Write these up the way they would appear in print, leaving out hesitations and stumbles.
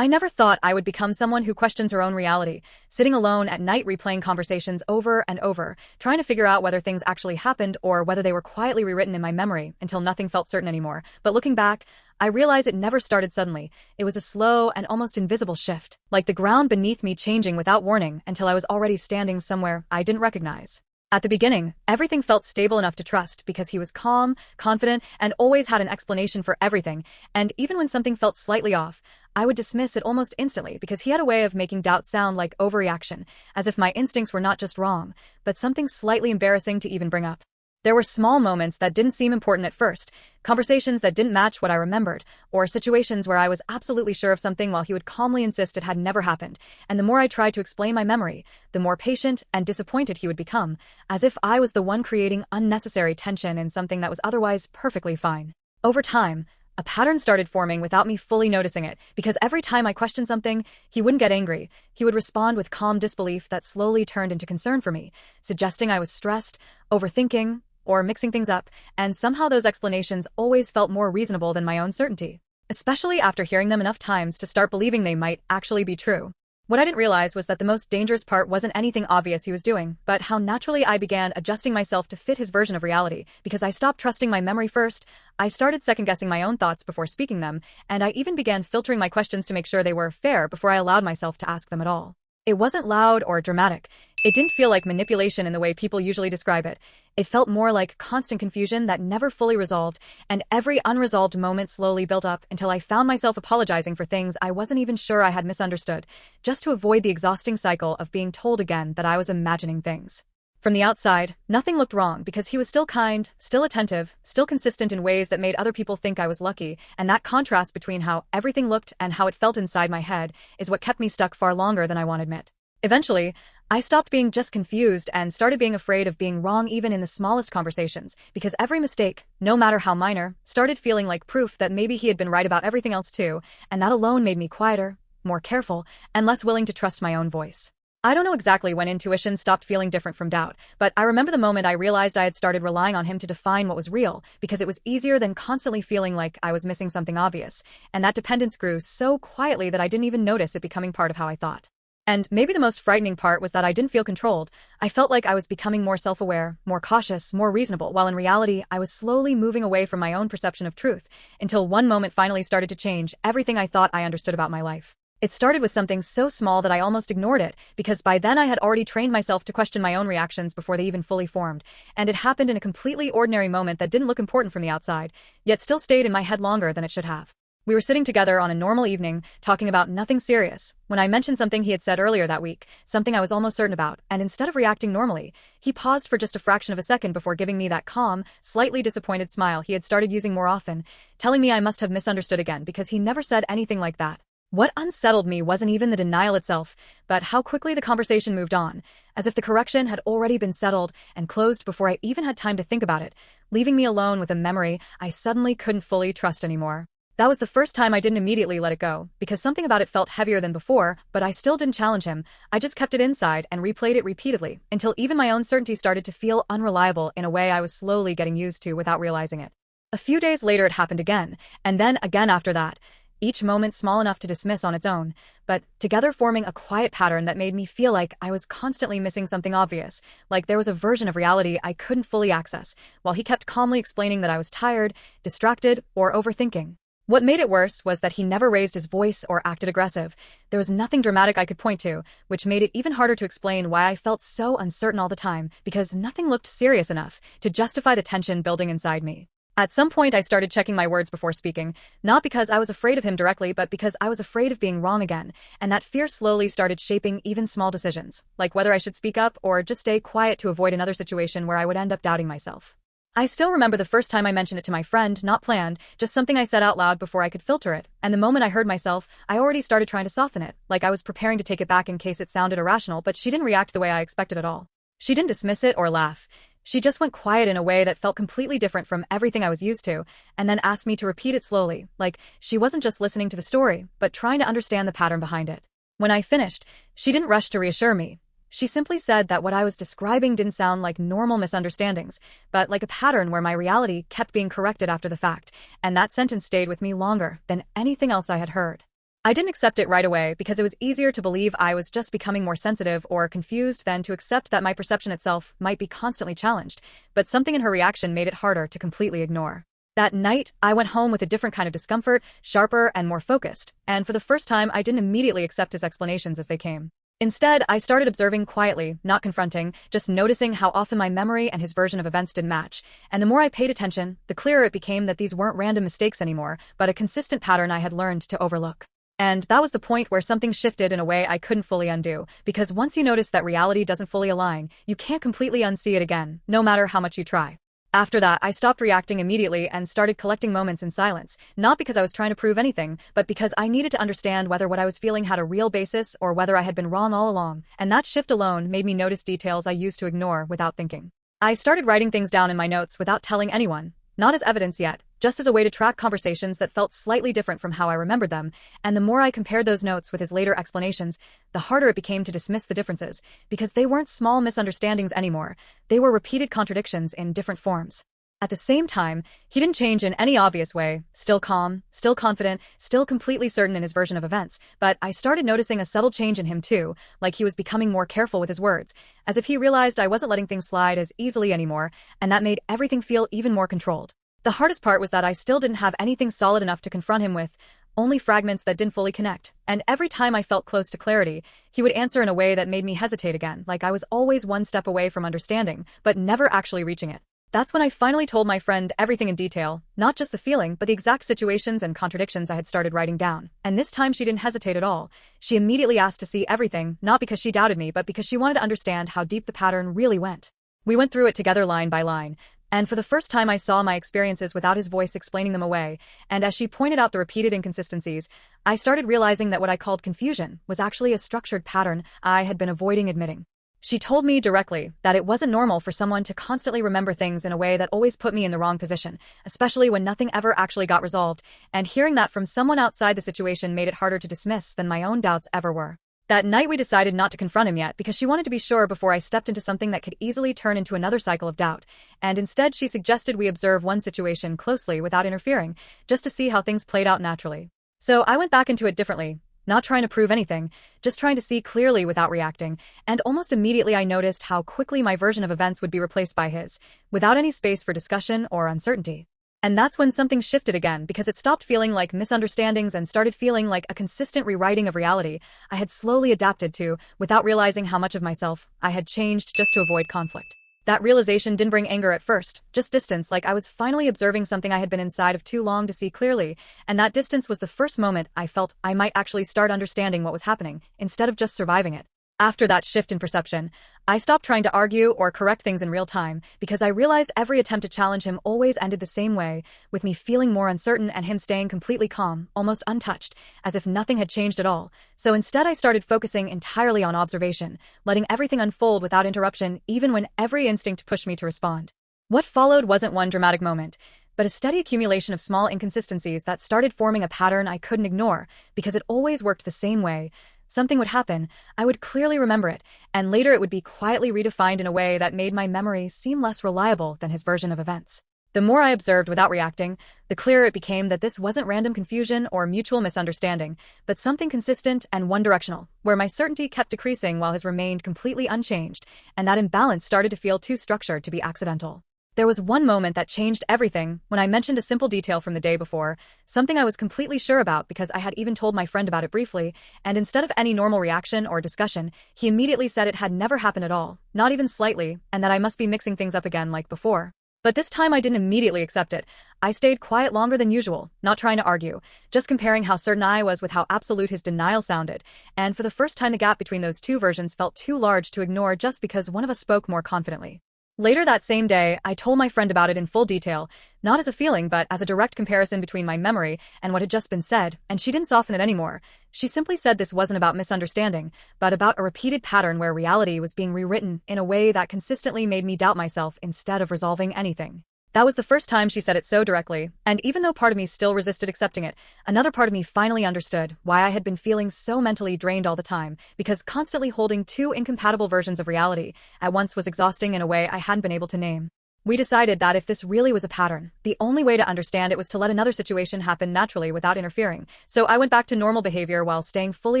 I never thought I would become someone who questions her own reality, sitting alone at night replaying conversations over and over, trying to figure out whether things actually happened or whether they were quietly rewritten in my memory until nothing felt certain anymore. But looking back, I realize it never started suddenly. It was a slow and almost invisible shift, like the ground beneath me changing without warning until I was already standing somewhere I didn't recognize. At the beginning, everything felt stable enough to trust because he was calm, confident, and always had an explanation for everything, and even when something felt slightly off, I would dismiss it almost instantly because he had a way of making doubt sound like overreaction, as if my instincts were not just wrong, but something slightly embarrassing to even bring up. There were small moments that didn't seem important at first, conversations that didn't match what I remembered, or situations where I was absolutely sure of something while he would calmly insist it had never happened, and the more I tried to explain my memory, the more patient and disappointed he would become, as if I was the one creating unnecessary tension in something that was otherwise perfectly fine. Over time, a pattern started forming without me fully noticing it, because every time I questioned something, he wouldn't get angry. He would respond with calm disbelief that slowly turned into concern for me, suggesting I was stressed, overthinking, or mixing things up, and somehow those explanations always felt more reasonable than my own certainty, especially after hearing them enough times to start believing they might actually be true. What I didn't realize was that the most dangerous part wasn't anything obvious he was doing, but how naturally I began adjusting myself to fit his version of reality. Because I stopped trusting my memory first, I started second-guessing my own thoughts before speaking them, and I even began filtering my questions to make sure they were fair before I allowed myself to ask them at all. It wasn't loud or dramatic. It didn't feel like manipulation in the way people usually describe it. It felt more like constant confusion that never fully resolved, and every unresolved moment slowly built up until I found myself apologizing for things I wasn't even sure I had misunderstood, just to avoid the exhausting cycle of being told again that I was imagining things. From the outside, nothing looked wrong because he was still kind, still attentive, still consistent in ways that made other people think I was lucky, and that contrast between how everything looked and how it felt inside my head is what kept me stuck far longer than I want to admit. Eventually, I stopped being just confused and started being afraid of being wrong even in the smallest conversations, because every mistake, no matter how minor, started feeling like proof that maybe he had been right about everything else too, and that alone made me quieter, more careful, and less willing to trust my own voice. I don't know exactly when intuition stopped feeling different from doubt, but I remember the moment I realized I had started relying on him to define what was real, because it was easier than constantly feeling like I was missing something obvious, and that dependence grew so quietly that I didn't even notice it becoming part of how I thought. And maybe the most frightening part was that I didn't feel controlled. I felt like I was becoming more self-aware, more cautious, more reasonable, while in reality, I was slowly moving away from my own perception of truth, until one moment finally started to change everything I thought I understood about my life. It started with something so small that I almost ignored it, because by then I had already trained myself to question my own reactions before they even fully formed, and it happened in a completely ordinary moment that didn't look important from the outside, yet still stayed in my head longer than it should have. We were sitting together on a normal evening, talking about nothing serious, when I mentioned something he had said earlier that week, something I was almost certain about, and instead of reacting normally, he paused for just a fraction of a second before giving me that calm, slightly disappointed smile he had started using more often, telling me I must have misunderstood again because he never said anything like that. What unsettled me wasn't even the denial itself, but how quickly the conversation moved on, as if the correction had already been settled and closed before I even had time to think about it, leaving me alone with a memory I suddenly couldn't fully trust anymore. That was the first time I didn't immediately let it go, because something about it felt heavier than before, but I still didn't challenge him. I just kept it inside and replayed it repeatedly, until even my own certainty started to feel unreliable in a way I was slowly getting used to without realizing it. A few days later it happened again, and then again after that, each moment small enough to dismiss on its own, but together forming a quiet pattern that made me feel like I was constantly missing something obvious, like there was a version of reality I couldn't fully access, while he kept calmly explaining that I was tired, distracted, or overthinking. What made it worse was that he never raised his voice or acted aggressive. There was nothing dramatic I could point to, which made it even harder to explain why I felt so uncertain all the time, because nothing looked serious enough to justify the tension building inside me. At some point I started checking my words before speaking, not because I was afraid of him directly, but because I was afraid of being wrong again, and that fear slowly started shaping even small decisions, like whether I should speak up or just stay quiet to avoid another situation where I would end up doubting myself. I still remember the first time I mentioned it to my friend, not planned, just something I said out loud before I could filter it, and the moment I heard myself, I already started trying to soften it, like I was preparing to take it back in case it sounded irrational, but she didn't react the way I expected at all. She didn't dismiss it or laugh. She just went quiet in a way that felt completely different from everything I was used to, and then asked me to repeat it slowly, like she wasn't just listening to the story, but trying to understand the pattern behind it. When I finished, she didn't rush to reassure me. She simply said that what I was describing didn't sound like normal misunderstandings, but like a pattern where my reality kept being corrected after the fact, and that sentence stayed with me longer than anything else I had heard. I didn't accept it right away because it was easier to believe I was just becoming more sensitive or confused than to accept that my perception itself might be constantly challenged, but something in her reaction made it harder to completely ignore. That night, I went home with a different kind of discomfort, sharper and more focused, and for the first time I didn't immediately accept his explanations as they came. Instead, I started observing quietly, not confronting, just noticing how often my memory and his version of events didn't match. And the more I paid attention, the clearer it became that these weren't random mistakes anymore, but a consistent pattern I had learned to overlook. And that was the point where something shifted in a way I couldn't fully undo, because once you notice that reality doesn't fully align, you can't completely unsee it again, no matter how much you try. After that, I stopped reacting immediately and started collecting moments in silence, not because I was trying to prove anything, but because I needed to understand whether what I was feeling had a real basis or whether I had been wrong all along, and that shift alone made me notice details I used to ignore without thinking. I started writing things down in my notes without telling anyone, not as evidence yet, just as a way to track conversations that felt slightly different from how I remembered them, and the more I compared those notes with his later explanations, the harder it became to dismiss the differences, because they weren't small misunderstandings anymore, they were repeated contradictions in different forms. At the same time, he didn't change in any obvious way, still calm, still confident, still completely certain in his version of events, but I started noticing a subtle change in him too, like he was becoming more careful with his words, as if he realized I wasn't letting things slide as easily anymore, and that made everything feel even more controlled. The hardest part was that I still didn't have anything solid enough to confront him with, only fragments that didn't fully connect, and every time I felt close to clarity, he would answer in a way that made me hesitate again, like I was always one step away from understanding, but never actually reaching it. That's when I finally told my friend everything in detail, not just the feeling, but the exact situations and contradictions I had started writing down. And this time she didn't hesitate at all. She immediately asked to see everything, not because she doubted me, but because she wanted to understand how deep the pattern really went. We went through it together line by line, and for the first time I saw my experiences without his voice explaining them away, and as she pointed out the repeated inconsistencies, I started realizing that what I called confusion was actually a structured pattern I had been avoiding admitting. She told me directly that it wasn't normal for someone to constantly remember things in a way that always put me in the wrong position, especially when nothing ever actually got resolved, and hearing that from someone outside the situation made it harder to dismiss than my own doubts ever were. That night we decided not to confront him yet because she wanted to be sure before I stepped into something that could easily turn into another cycle of doubt, and instead she suggested we observe one situation closely without interfering, just to see how things played out naturally. So I went back into it differently, not trying to prove anything, just trying to see clearly without reacting, and almost immediately I noticed how quickly my version of events would be replaced by his, without any space for discussion or uncertainty. And that's when something shifted again, because it stopped feeling like misunderstandings and started feeling like a consistent rewriting of reality I had slowly adapted to, without realizing how much of myself I had changed just to avoid conflict. That realization didn't bring anger at first, just distance, like I was finally observing something I had been inside of too long to see clearly, and that distance was the first moment I felt I might actually start understanding what was happening, instead of just surviving it. After that shift in perception, I stopped trying to argue or correct things in real time, because I realized every attempt to challenge him always ended the same way, with me feeling more uncertain and him staying completely calm, almost untouched, as if nothing had changed at all. So instead I started focusing entirely on observation, letting everything unfold without interruption, even when every instinct pushed me to respond. What followed wasn't one dramatic moment, but a steady accumulation of small inconsistencies that started forming a pattern I couldn't ignore, because it always worked the same way. Something would happen, I would clearly remember it, and later it would be quietly redefined in a way that made my memory seem less reliable than his version of events. The more I observed without reacting, the clearer it became that this wasn't random confusion or mutual misunderstanding, but something consistent and one-directional, where my certainty kept decreasing while his remained completely unchanged, and that imbalance started to feel too structured to be accidental. There was one moment that changed everything when I mentioned a simple detail from the day before, something I was completely sure about because I had even told my friend about it briefly, and instead of any normal reaction or discussion, he immediately said it had never happened at all, not even slightly, and that I must be mixing things up again like before. But this time I didn't immediately accept it. I stayed quiet longer than usual, not trying to argue, just comparing how certain I was with how absolute his denial sounded, and for the first time the gap between those two versions felt too large to ignore just because one of us spoke more confidently. Later that same day, I told my friend about it in full detail, not as a feeling but as a direct comparison between my memory and what had just been said, and she didn't soften it anymore. She simply said this wasn't about misunderstanding, but about a repeated pattern where reality was being rewritten in a way that consistently made me doubt myself instead of resolving anything. That was the first time she said it so directly, and even though part of me still resisted accepting it, another part of me finally understood why I had been feeling so mentally drained all the time, because constantly holding two incompatible versions of reality at once was exhausting in a way I hadn't been able to name. We decided that if this really was a pattern, the only way to understand it was to let another situation happen naturally without interfering. So I went back to normal behavior while staying fully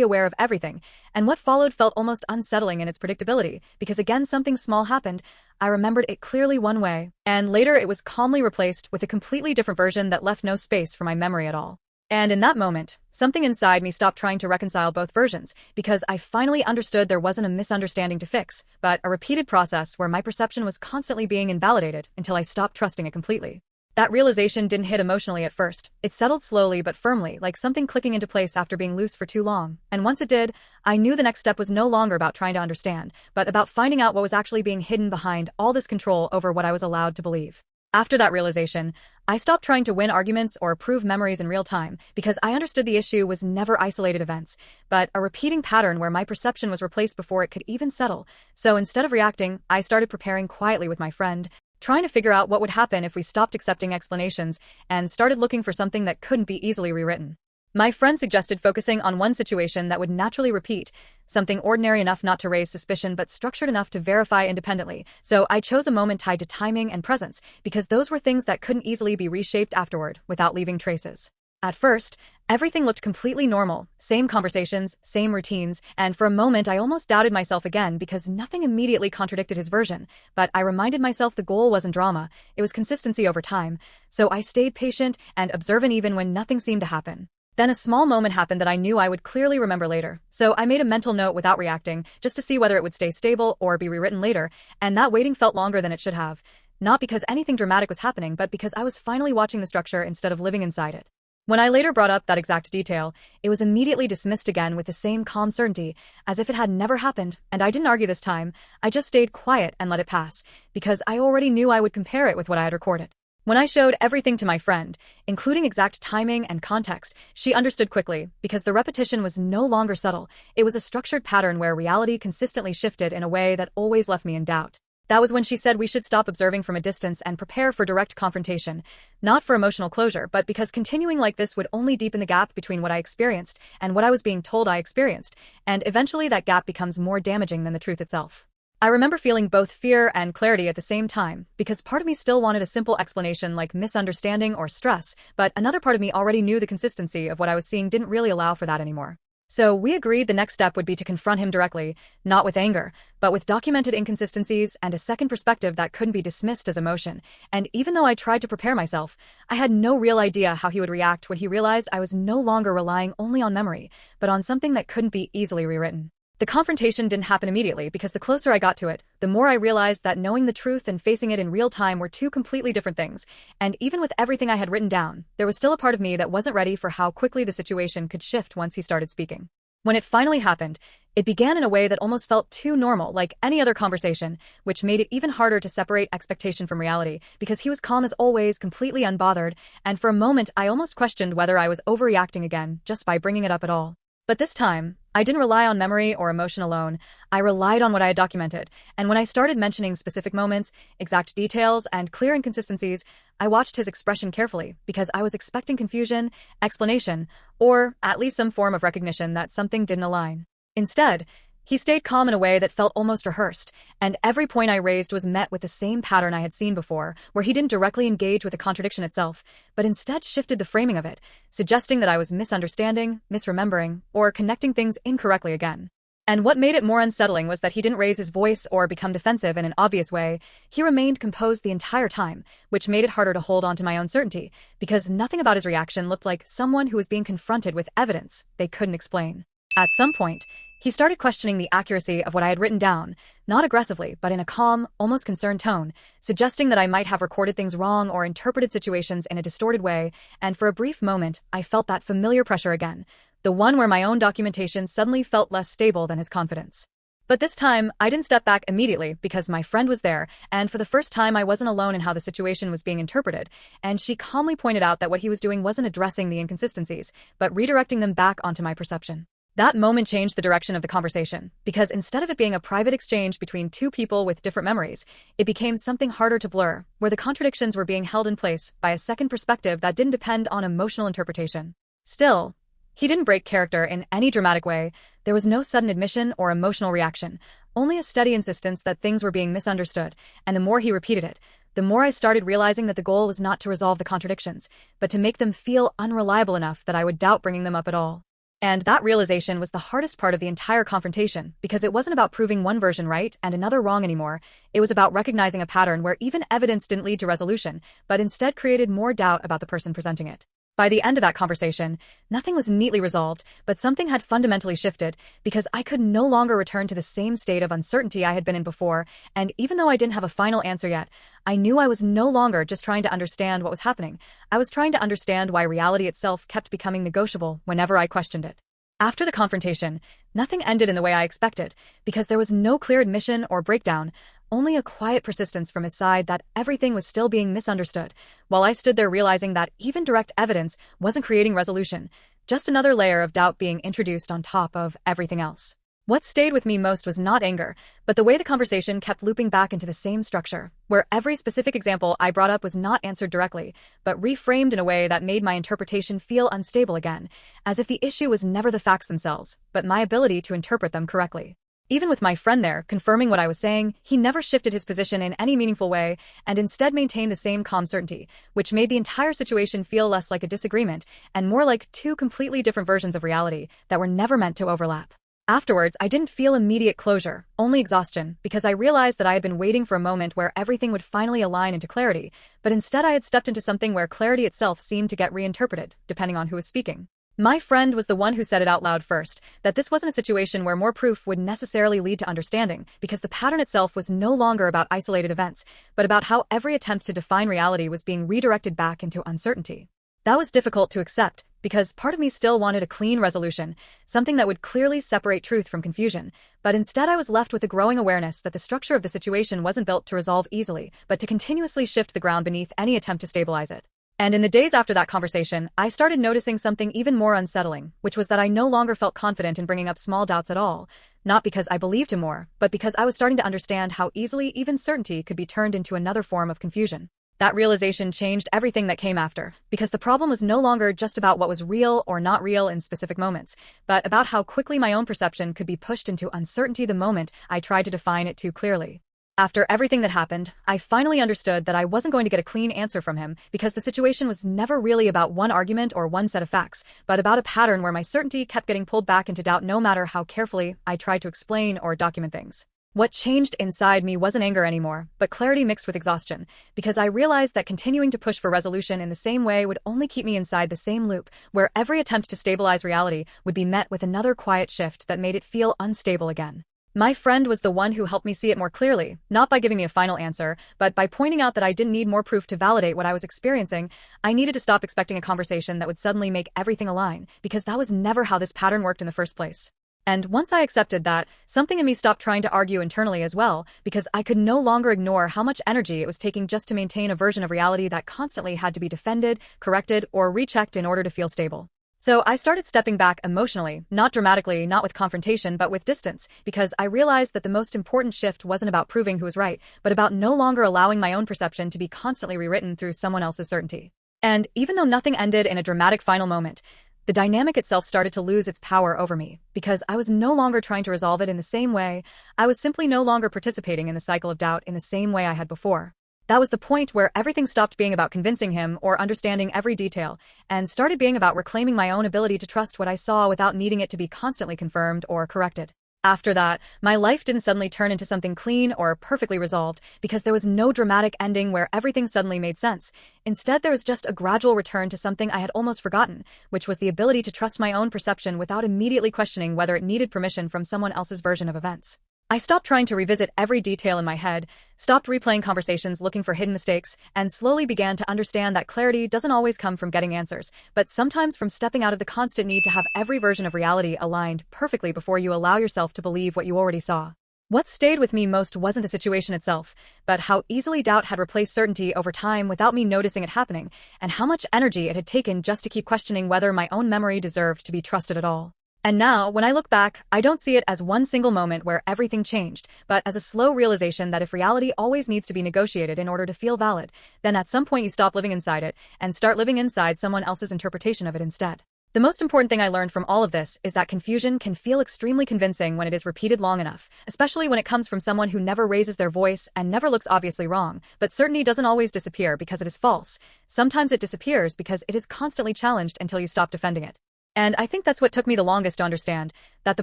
aware of everything, and what followed felt almost unsettling in its predictability, because again something small happened. I remembered it clearly one way, and later it was calmly replaced with a completely different version that left no space for my memory at all. And in that moment, something inside me stopped trying to reconcile both versions, because I finally understood there wasn't a misunderstanding to fix, but a repeated process where my perception was constantly being invalidated until I stopped trusting it completely. That realization didn't hit emotionally at first. It settled slowly but firmly, like something clicking into place after being loose for too long. And once it did, I knew the next step was no longer about trying to understand, but about finding out what was actually being hidden behind all this control over what I was allowed to believe. After that realization, I stopped trying to win arguments or prove memories in real time, because I understood the issue was never isolated events, but a repeating pattern where my perception was replaced before it could even settle. So instead of reacting, I started preparing quietly with my friend, trying to figure out what would happen if we stopped accepting explanations and started looking for something that couldn't be easily rewritten. My friend suggested focusing on one situation that would naturally repeat, something ordinary enough not to raise suspicion but structured enough to verify independently. So I chose a moment tied to timing and presence, because those were things that couldn't easily be reshaped afterward without leaving traces. At first, everything looked completely normal, same conversations, same routines, and for a moment I almost doubted myself again because nothing immediately contradicted his version, but I reminded myself the goal wasn't drama, it was consistency over time, so I stayed patient and observant even when nothing seemed to happen. Then a small moment happened that I knew I would clearly remember later, so I made a mental note without reacting, just to see whether it would stay stable or be rewritten later, and that waiting felt longer than it should have. Not because anything dramatic was happening, but because I was finally watching the structure instead of living inside it. When I later brought up that exact detail, it was immediately dismissed again with the same calm certainty, as if it had never happened, and I didn't argue this time. I just stayed quiet and let it pass, because I already knew I would compare it with what I had recorded. When I showed everything to my friend, including exact timing and context, she understood quickly, because the repetition was no longer subtle. It was a structured pattern where reality consistently shifted in a way that always left me in doubt. That was when she said we should stop observing from a distance and prepare for direct confrontation, not for emotional closure, but because continuing like this would only deepen the gap between what I experienced and what I was being told I experienced, and eventually that gap becomes more damaging than the truth itself. I remember feeling both fear and clarity at the same time, because part of me still wanted a simple explanation like misunderstanding or stress, but another part of me already knew the consistency of what I was seeing didn't really allow for that anymore. So we agreed the next step would be to confront him directly, not with anger, but with documented inconsistencies and a second perspective that couldn't be dismissed as emotion. And even though I tried to prepare myself, I had no real idea how he would react when he realized I was no longer relying only on memory, but on something that couldn't be easily rewritten. The confrontation didn't happen immediately, because the closer I got to it, the more I realized that knowing the truth and facing it in real time were two completely different things. And even with everything I had written down, there was still a part of me that wasn't ready for how quickly the situation could shift once he started speaking. When it finally happened, it began in a way that almost felt too normal, like any other conversation, which made it even harder to separate expectation from reality, because he was calm as always, completely unbothered, and for a moment I almost questioned whether I was overreacting again just by bringing it up at all. But this time, I didn't rely on memory or emotion alone. I relied on what I had documented, and when I started mentioning specific moments, exact details, and clear inconsistencies, I watched his expression carefully, because I was expecting confusion, explanation, or at least some form of recognition that something didn't align. Instead, he stayed calm in a way that felt almost rehearsed, and every point I raised was met with the same pattern I had seen before, where he didn't directly engage with the contradiction itself, but instead shifted the framing of it, suggesting that I was misunderstanding, misremembering, or connecting things incorrectly again. And what made it more unsettling was that he didn't raise his voice or become defensive in an obvious way. He remained composed the entire time, which made it harder to hold on to my own certainty, because nothing about his reaction looked like someone who was being confronted with evidence they couldn't explain. At some point, he started questioning the accuracy of what I had written down, not aggressively, but in a calm, almost concerned tone, suggesting that I might have recorded things wrong or interpreted situations in a distorted way, and for a brief moment, I felt that familiar pressure again, the one where my own documentation suddenly felt less stable than his confidence. But this time, I didn't step back immediately because my friend was there, and for the first time I wasn't alone in how the situation was being interpreted, and she calmly pointed out that what he was doing wasn't addressing the inconsistencies, but redirecting them back onto my perception. That moment changed the direction of the conversation, because instead of it being a private exchange between two people with different memories, it became something harder to blur, where the contradictions were being held in place by a second perspective that didn't depend on emotional interpretation. Still, he didn't break character in any dramatic way. There was no sudden admission or emotional reaction, only a steady insistence that things were being misunderstood, and the more he repeated it, the more I started realizing that the goal was not to resolve the contradictions, but to make them feel unreliable enough that I would doubt bringing them up at all. And that realization was the hardest part of the entire confrontation, because it wasn't about proving one version right and another wrong anymore. It was about recognizing a pattern where even evidence didn't lead to resolution, but instead created more doubt about the person presenting it. By the end of that conversation, nothing was neatly resolved, but something had fundamentally shifted, because I could no longer return to the same state of uncertainty I had been in before, and even though I didn't have a final answer yet, I knew I was no longer just trying to understand what was happening. I was trying to understand why reality itself kept becoming negotiable whenever I questioned it. After the confrontation, nothing ended in the way I expected, because there was no clear admission or breakdown, only a quiet persistence from his side that everything was still being misunderstood, while I stood there realizing that even direct evidence wasn't creating resolution, just another layer of doubt being introduced on top of everything else. What stayed with me most was not anger, but the way the conversation kept looping back into the same structure, where every specific example I brought up was not answered directly, but reframed in a way that made my interpretation feel unstable again, as if the issue was never the facts themselves, but my ability to interpret them correctly. Even with my friend there, confirming what I was saying, he never shifted his position in any meaningful way and instead maintained the same calm certainty, which made the entire situation feel less like a disagreement and more like two completely different versions of reality that were never meant to overlap. Afterwards, I didn't feel immediate closure, only exhaustion, because I realized that I had been waiting for a moment where everything would finally align into clarity, but instead I had stepped into something where clarity itself seemed to get reinterpreted, depending on who was speaking. My friend was the one who said it out loud first, that this wasn't a situation where more proof would necessarily lead to understanding, because the pattern itself was no longer about isolated events, but about how every attempt to define reality was being redirected back into uncertainty. That was difficult to accept, because part of me still wanted a clean resolution, something that would clearly separate truth from confusion, but instead I was left with a growing awareness that the structure of the situation wasn't built to resolve easily, but to continuously shift the ground beneath any attempt to stabilize it. And in the days after that conversation, I started noticing something even more unsettling, which was that I no longer felt confident in bringing up small doubts at all, not because I believed him more, but because I was starting to understand how easily even certainty could be turned into another form of confusion. That realization changed everything that came after, because the problem was no longer just about what was real or not real in specific moments, but about how quickly my own perception could be pushed into uncertainty the moment I tried to define it too clearly. After everything that happened, I finally understood that I wasn't going to get a clean answer from him, because the situation was never really about one argument or one set of facts, but about a pattern where my certainty kept getting pulled back into doubt no matter how carefully I tried to explain or document things. What changed inside me wasn't anger anymore, but clarity mixed with exhaustion, because I realized that continuing to push for resolution in the same way would only keep me inside the same loop, where every attempt to stabilize reality would be met with another quiet shift that made it feel unstable again. My friend was the one who helped me see it more clearly, not by giving me a final answer, but by pointing out that I didn't need more proof to validate what I was experiencing. I needed to stop expecting a conversation that would suddenly make everything align, because that was never how this pattern worked in the first place. And once I accepted that, something in me stopped trying to argue internally as well, because I could no longer ignore how much energy it was taking just to maintain a version of reality that constantly had to be defended, corrected, or rechecked in order to feel stable. So I started stepping back emotionally, not dramatically, not with confrontation, but with distance, because I realized that the most important shift wasn't about proving who was right, but about no longer allowing my own perception to be constantly rewritten through someone else's certainty. And even though nothing ended in a dramatic final moment, the dynamic itself started to lose its power over me, because I was no longer trying to resolve it in the same way. I was simply no longer participating in the cycle of doubt in the same way I had before. That was the point where everything stopped being about convincing him or understanding every detail, and started being about reclaiming my own ability to trust what I saw without needing it to be constantly confirmed or corrected. After that, my life didn't suddenly turn into something clean or perfectly resolved, because there was no dramatic ending where everything suddenly made sense. Instead, there was just a gradual return to something I had almost forgotten, which was the ability to trust my own perception without immediately questioning whether it needed permission from someone else's version of events. I stopped trying to revisit every detail in my head, stopped replaying conversations looking for hidden mistakes, and slowly began to understand that clarity doesn't always come from getting answers, but sometimes from stepping out of the constant need to have every version of reality aligned perfectly before you allow yourself to believe what you already saw. What stayed with me most wasn't the situation itself, but how easily doubt had replaced certainty over time without me noticing it happening, and how much energy it had taken just to keep questioning whether my own memory deserved to be trusted at all. And now, when I look back, I don't see it as one single moment where everything changed, but as a slow realization that if reality always needs to be negotiated in order to feel valid, then at some point you stop living inside it and start living inside someone else's interpretation of it instead. The most important thing I learned from all of this is that confusion can feel extremely convincing when it is repeated long enough, especially when it comes from someone who never raises their voice and never looks obviously wrong. But certainty doesn't always disappear because it is false. Sometimes it disappears because it is constantly challenged until you stop defending it. And I think that's what took me the longest to understand, that the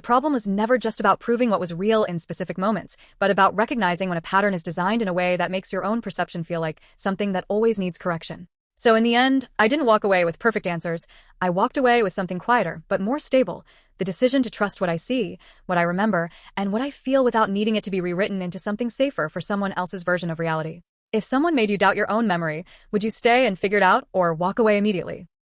problem was never just about proving what was real in specific moments, but about recognizing when a pattern is designed in a way that makes your own perception feel like something that always needs correction. So in the end, I didn't walk away with perfect answers. I walked away with something quieter, but more stable. The decision to trust what I see, what I remember, and what I feel without needing it to be rewritten into something safer for someone else's version of reality. If someone made you doubt your own memory, would you stay and figure it out or walk away immediately?